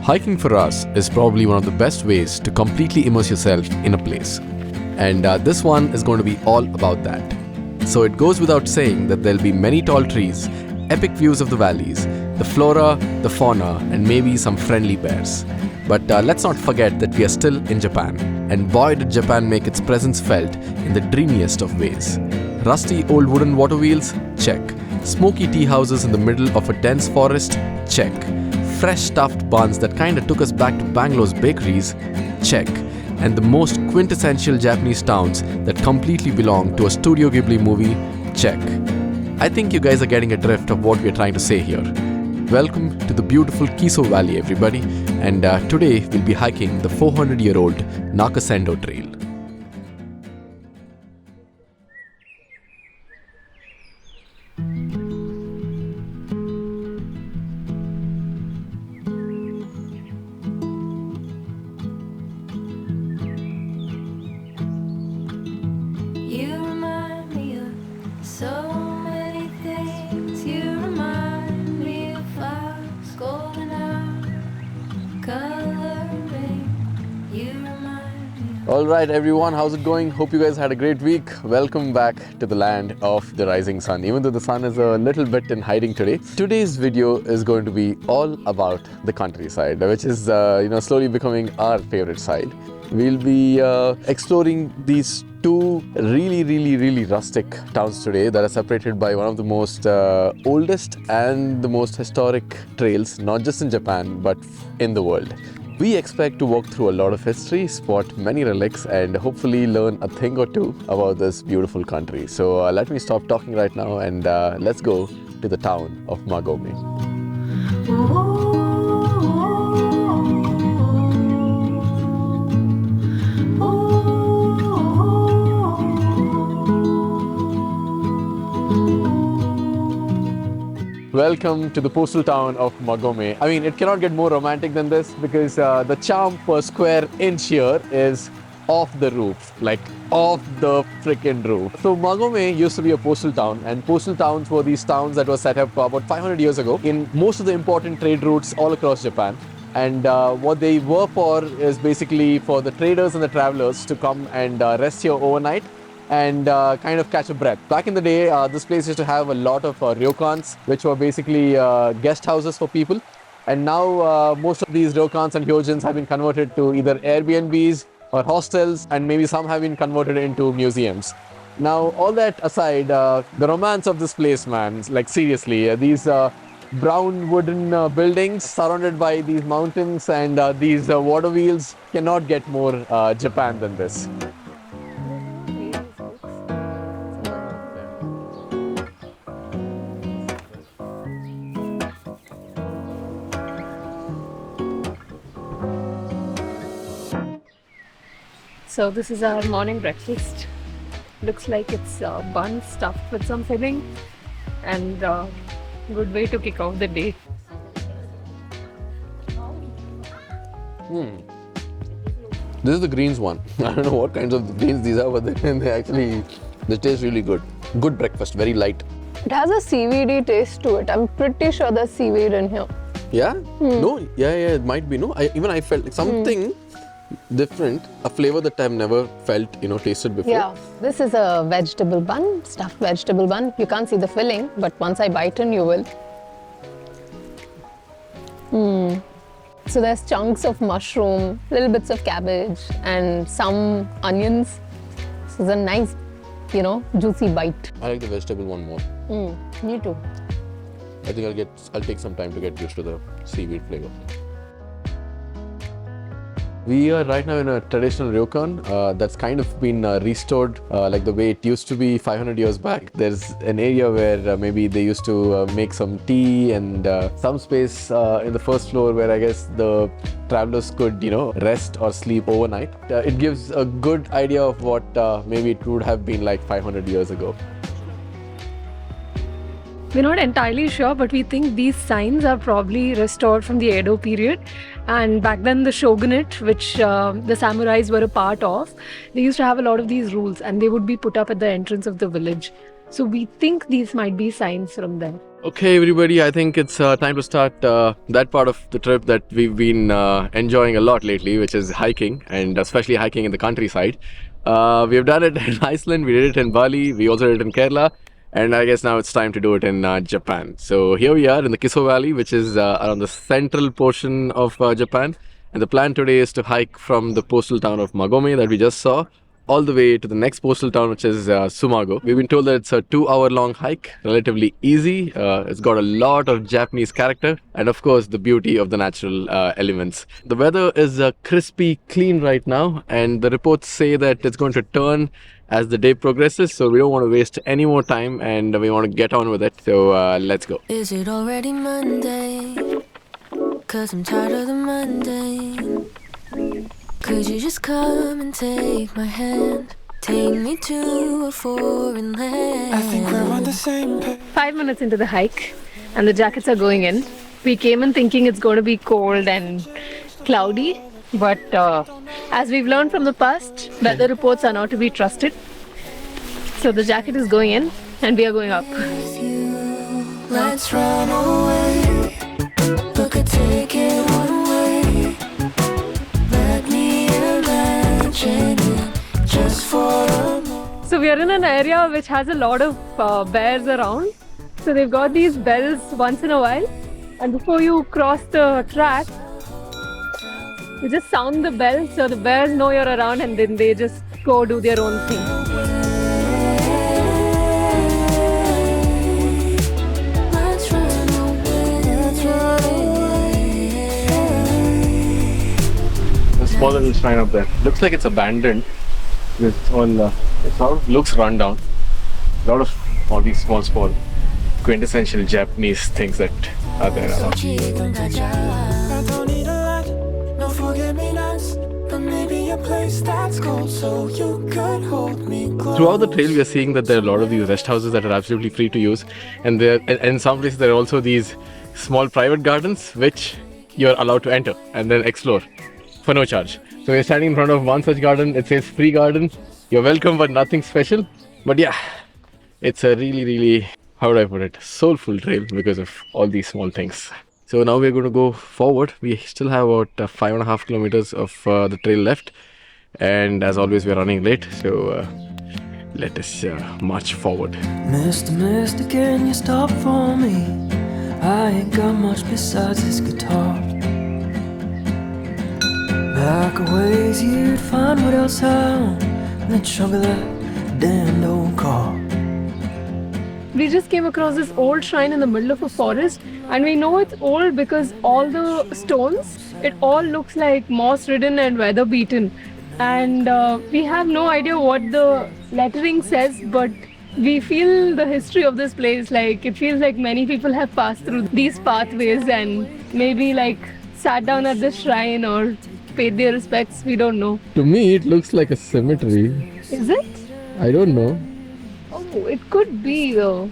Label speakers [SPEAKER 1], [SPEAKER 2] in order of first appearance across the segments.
[SPEAKER 1] Hiking for us is probably one of the best ways to completely immerse yourself in a place. And this one is going to be all about that. So it goes without saying that there'll be many tall trees, epic views of the valleys, the flora, the fauna, and maybe some friendly bears. But let's not forget that we are still in Japan. And boy did Japan make its presence felt in the dreamiest of ways. Rusty old wooden water wheels? Check. Smoky tea houses in the middle of a dense forest? Check. Fresh stuffed buns that kinda took us back to Bangalore's bakeries? Check. And the most quintessential Japanese towns that completely belong to a Studio Ghibli movie? Check. I think you guys are getting a drift of what we're trying to say here. Welcome to the beautiful Kiso Valley, everybody. And today we'll be hiking the 400-year-old Nakasendo Trail. Alright everyone, how's it going? Hope you guys had a great week. Welcome back to the land of the rising sun. Even though the sun is a little bit in hiding today, today's video is going to be all about the countryside, which is slowly becoming our favorite side. We'll be exploring these two really rustic towns today that are separated by one of the most oldest and the most historic trails, not just in Japan but in the world. We expect to walk through a lot of history, spot many relics, and hopefully learn a thing or two about this beautiful country. So let me stop talking right now and let's go to the town of Magome. Welcome to the postal town of Magome. I mean, it cannot get more romantic than this because the charm per square inch here is off the roof, like off the freaking roof. So Magome used to be a postal town, and postal towns were these towns that were set up about 500 years ago in most of the important trade routes all across Japan. And what they were for is basically for the traders and the travelers to come and rest here overnight and kind of catch a breath. Back in the day, this place used to have a lot of ryokans, which were basically guest houses for people. And now most of these ryokans and hyojins have been converted to either Airbnbs or hostels, and maybe some have been converted into museums. Now, all that aside, the romance of this place, man, like seriously, these brown wooden buildings surrounded by these mountains and these water wheels cannot get more Japan than this.
[SPEAKER 2] So this is our morning breakfast. Looks like it's bun stuffed with some filling, and good way to kick off the day.
[SPEAKER 1] This is the greens one. I don't know what kinds of greens these are, but they taste really good. Good breakfast, very light.
[SPEAKER 3] It has a seaweedy taste to it. I'm pretty sure there's seaweed in here.
[SPEAKER 1] Yeah? No? Yeah, it might be. No? I felt like something different, a flavor that I've never felt, tasted before.
[SPEAKER 3] Yeah, this is a vegetable bun, stuffed vegetable bun. You can't see the filling, but once I bite in, you will. So there's chunks of mushroom, little bits of cabbage, and some onions. This is a nice, juicy bite.
[SPEAKER 1] I like the vegetable one more.
[SPEAKER 3] Me too.
[SPEAKER 1] I think I'll take some time to get used to the seaweed flavor. We are right now in a traditional ryokan that's kind of been restored like the way it used to be 500 years back. There's an area where maybe they used to make some tea and some space in the first floor where I guess the travelers could, rest or sleep overnight. It gives a good idea of what maybe it would have been like 500 years ago.
[SPEAKER 2] We're not entirely sure, but we think these signs are probably restored from the Edo period. And back then the shogunate, which the samurais were a part of, they used to have a lot of these rules and they would be put up at the entrance of the village. So we think these might be signs from there.
[SPEAKER 1] Okay, everybody, I think it's time to start that part of the trip that we've been enjoying a lot lately, which is hiking, and especially hiking in the countryside. We've done it in Iceland, we did it in Bali, we also did it in Kerala, and I guess now it's time to do it in Japan. So here we are in the Kiso Valley, which is around the central portion of Japan. And the plan today is to hike from the coastal town of Magome that we just saw all the way to the next postal town, which is Sumago. We've been told that it's a 2 hour long hike, relatively easy. It's got a lot of Japanese character and, of course, the beauty of the natural elements. The weather is crispy clean right now, and the reports say that it's going to turn as the day progresses. So we don't want to waste any more time and we want to get on with it. So let's go.
[SPEAKER 4] Is it already Monday? Cause I'm tired of the mundane. Could you just come and take my hand? Take me to a foreign land.
[SPEAKER 5] I think we're on the same page.
[SPEAKER 2] 5 minutes into the hike, and the jackets are going in. We came in thinking it's going to be cold and cloudy, but as we've learned from the past, weather reports are not to be trusted. So the jacket is going in, and we are going up.
[SPEAKER 4] With you, let's run away. Look at take it one way. Let me imagine it just for a moment.
[SPEAKER 2] So we are in an area which has a lot of bears around. So they've got these bells once in a while, and before you cross the track, you just sound the bell so the bears know you're around, and then they just go do their own thing.
[SPEAKER 4] Let's run away. Let's run away.
[SPEAKER 1] A small little shrine up there. Looks like it's abandoned. It's all it sort of looks run down. A lot of all these small quintessential Japanese things that are there around.
[SPEAKER 5] I don't need a lot, no forget-me-nots, but maybe a place that's cold so you could hold me close.
[SPEAKER 1] Throughout the trail, we are seeing that there are a lot of these rest houses that are absolutely free to use, and in some places there are also these small private gardens which you're allowed to enter and then explore for no charge. So we're standing in front of one such garden. It says free garden. You're welcome, but nothing special. But yeah, it's a really, how do I put it, soulful trail because of all these small things. So now we're going to go forward. We still have about 5.5 kilometers of the trail left, and as always we're running late, so let us march forward.
[SPEAKER 5] Mister, can you stop for me? I ain't got much besides this guitar. Back a ways you'd find what else I own in the trunk of that damned old car.
[SPEAKER 2] We just came across this old shrine in the middle of a forest, and we know it's old because all the stones, it all looks like moss-ridden and weather-beaten. And we have no idea what the lettering says, but we feel the history of this place. Like, it feels like many people have passed through these pathways and maybe like sat down at the shrine or paid their respects. We don't know.
[SPEAKER 1] To me it looks like a cemetery.
[SPEAKER 2] Is it?
[SPEAKER 1] I don't know.
[SPEAKER 2] Oh, it could be though.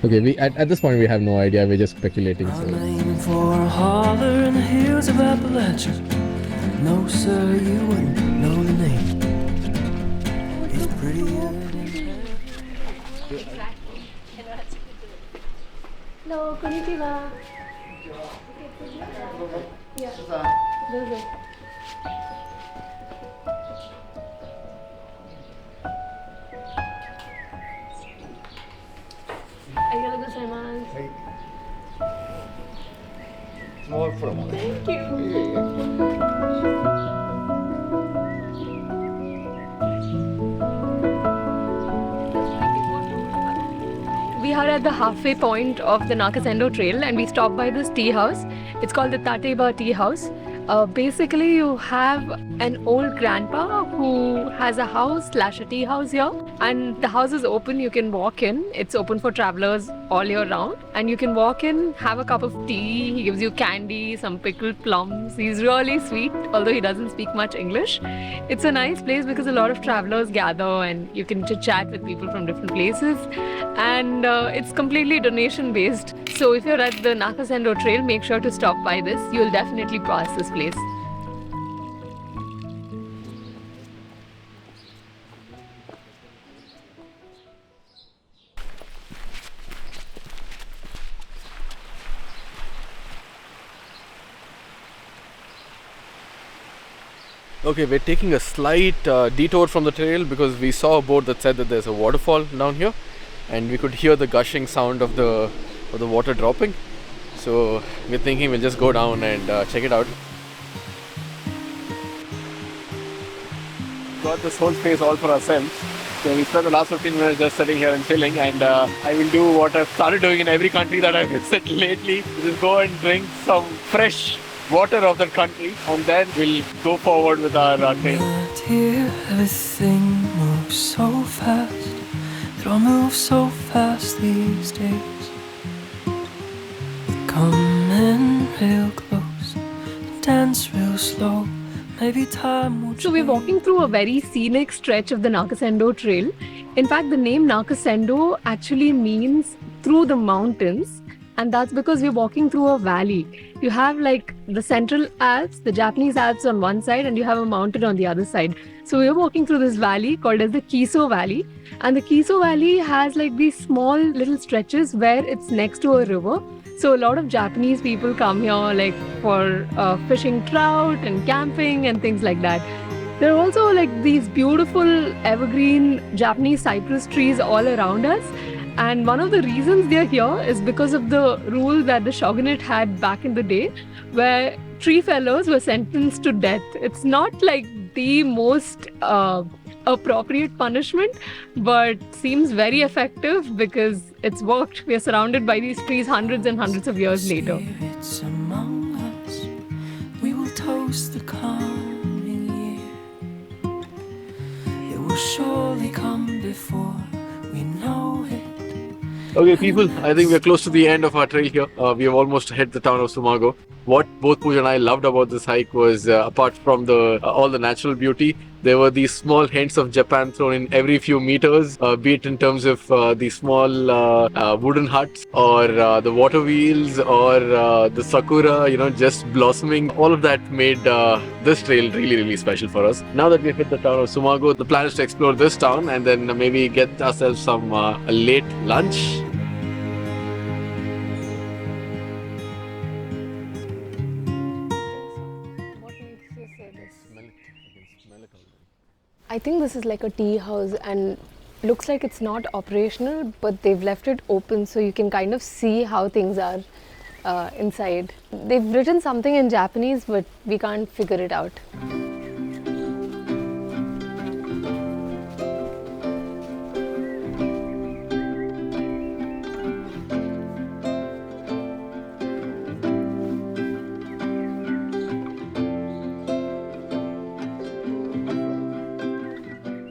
[SPEAKER 1] Okay, we at this point we have no idea. We're just speculating.
[SPEAKER 5] I'm
[SPEAKER 1] So.
[SPEAKER 5] aiming for a holler in the hills of Appalachia. No, sir, you wouldn't know the name. It's pretty evident.
[SPEAKER 2] Hello, konnichiwa. Yeah. Arigatou gozaimasu. Thank you. We are at the halfway point of the Nakasendo Trail, and we stopped by this tea house. It's called the Tate Tea House. Basically, you have an old grandpa who has a house / a tea house here, and the house is open. You can walk in. It's open for travelers all year round, and you can walk in, have a cup of tea. He gives you candy, some pickled plums. He's really sweet, although he doesn't speak much English. It's a nice place because a lot of travelers gather, and you can chit-chat with people from different places, and it's completely donation based. So if you're at the Nakasendo Trail, make sure to stop by this. You'll definitely pass this place.
[SPEAKER 1] Okay, we're taking a slight detour from the trail because we saw a board that said that there's a waterfall down here, and we could hear the gushing sound of the water dropping. So we're thinking we'll just go down and check it out. Got this whole space all for ourselves. So we spent the last 15 minutes just sitting here and chilling, and I will do what I've started doing in every country that I've visited lately. Just go and drink some fresh water of that country, and then we'll go forward with our trail.
[SPEAKER 5] Here, everything moves so fast. It all moves so fast these days. Come in real close, dance real slow. Maybe time will
[SPEAKER 2] So we're walking through a very scenic stretch of the Nakasendo Trail. In fact, the name Nakasendo actually means through the mountains, and that's because we're walking through a valley. You have like the Central Alps, the Japanese Alps on one side, and you have a mountain on the other side. So we're walking through this valley called as the Kiso Valley, and the Kiso Valley has like these small little stretches where it's next to a river. So a lot of Japanese people come here like for fishing trout and camping and things like that. There are also like these beautiful evergreen Japanese cypress trees all around us. And one of the reasons they're here is because of the rule that the shogunate had back in the day, where tree fellers were sentenced to death. It's not like the most appropriate punishment, but seems very effective because it's worked. We are surrounded by these trees hundreds and hundreds of years later.
[SPEAKER 5] spirits among us. We will toast the coming year. It will surely come before we know it.
[SPEAKER 1] Okay, people, I think we're close to the end of our trail here. We have almost hit the town of Sumago. What both Pooja and I loved about this hike was, apart from all the natural beauty, there were these small hints of Japan thrown in every few meters, be it in terms of the small wooden huts, or the water wheels, or the sakura, just blossoming. All of that made this trail really, really special for us. Now that we've hit the town of Sumago, the plan is to explore this town and then maybe get ourselves some a late lunch.
[SPEAKER 3] I think this is like a tea house and looks like it's not operational, but they've left it open so you can kind of see how things are inside. They've written something in Japanese, but we can't figure it out.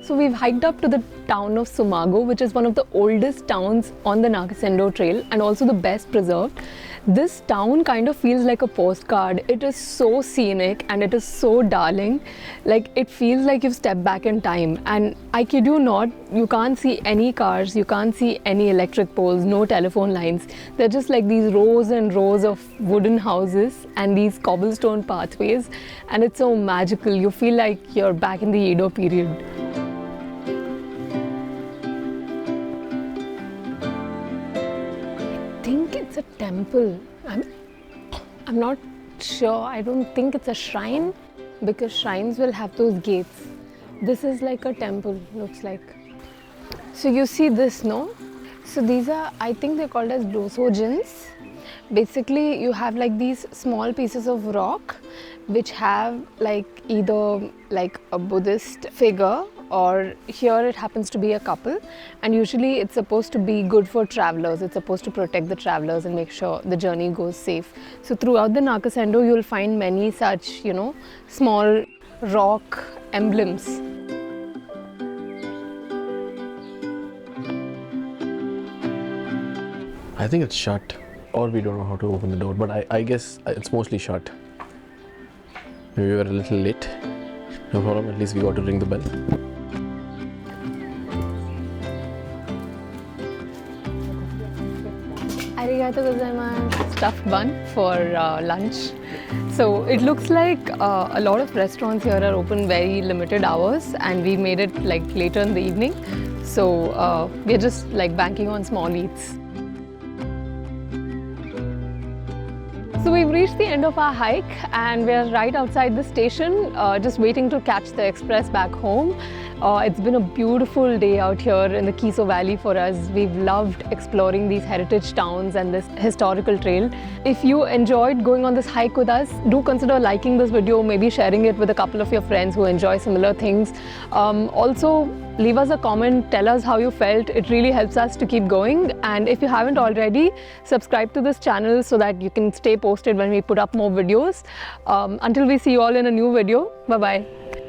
[SPEAKER 3] So we've hiked up to the town of Sumago, which is one of the oldest towns on the Nakasendo Trail and also the best preserved. This town kind of feels like a postcard. It is so scenic and it is so darling. Like, it feels like you've stepped back in time. And I kid you not, you can't see any cars, you can't see any electric poles, no telephone lines. They're just like these rows and rows of wooden houses and these cobblestone pathways. And it's so magical. You feel like you're back in the Edo period. I think it's a temple. I'm not sure. I don't think it's a shrine because shrines will have those gates. This is like a temple, looks like. So you see this, no? So these are, I think they're called as dosojins. Basically, you have like these small pieces of rock which have like either like a Buddhist figure, or here it happens to be a couple, and usually it's supposed to be good for travelers. It's supposed to protect the travelers and make sure the journey goes safe. So throughout the Nakasendo, you'll find many such, small rock emblems.
[SPEAKER 1] I think it's shut, or we don't know how to open the door, but I guess it's mostly shut. Maybe we were a little late. No problem, at least we got to ring the bell.
[SPEAKER 3] Arigato gozaimasu. Stuffed bun for lunch. So it looks like a lot of restaurants here are open very limited hours, and we made it like later in the evening. So we're just like banking on small eats. So we've reached the end of our hike and we're right outside the station, just waiting to catch the express back home. It's been a beautiful day out here in the Kiso Valley for us. We've loved exploring these heritage towns and this historical trail. If you enjoyed going on this hike with us, do consider liking this video, maybe sharing it with a couple of your friends who enjoy similar things. Also, leave us a comment, tell us how you felt. It really helps us to keep going. And if you haven't already, subscribe to this channel so that you can stay posted when we put up more videos. Until we see you all in a new video, bye-bye.